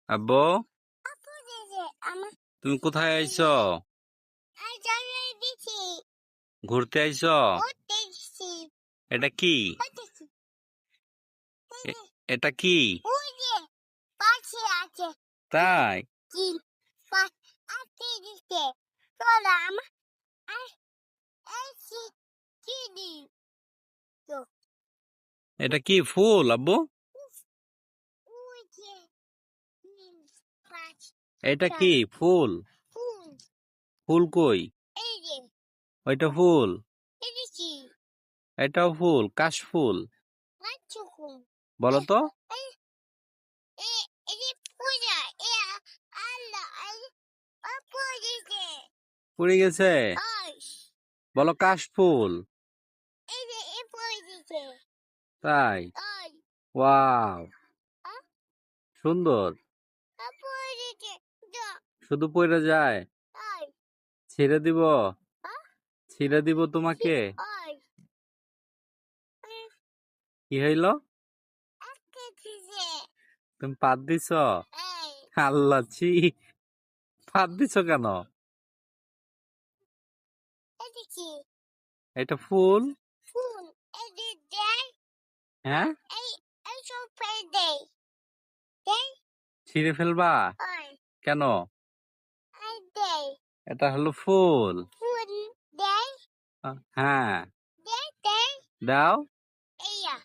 আব্বু, আপু দিছে আমার তুমি কোথায় আইছো? জানাই দিছি ঘুরতে আইছো? ঘুরতে দিছি এটা কি? দিছি এটা কি? ওই যে পাশে আছে তাই? কি পাশ আছে দিছে তোরা আমার এসি কি দি তো এটা কি ফুল আব্বু? ওই যে পাশ এটা কি ফুল? ফুল ফুল কই? এই যে ওইটা ফুল, দিছি এটাও ফুল, কাশ ফুল। আচ্ছা কোন বলো তো? এই এই যে পূজা এ আল্লাহ আপু দিছে পড়ে গেছে। ওই বলো কাশ ফুল। এই যে এ পড়ে দিছে তাই? ওই ওয়াও, সুন্দর। আপু দিছে যা শুধু পড়ে যায়? ওই ছিঁড়ে দিব? ছিঁড়ে দিব তোমাকে? ওই কি হইলো? আজকে দিছে তুমি পাত দিছ? এই আল্লাহ, ছি, পাত দিছ কেন? এদিকে এটা ফুল? ফুল এই দেয় হ্যাঁ, এই এই সব ফেল দেয় দেয় ছিঁড়ে ফেলবা? ওই কেন? এই দেয় এটা হলো ফুল। ফুল দেয় হ্যাঁ, দেয় দেয় দাও। এইয়া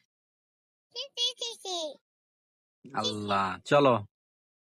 দিছে আল্লাহ, চলো।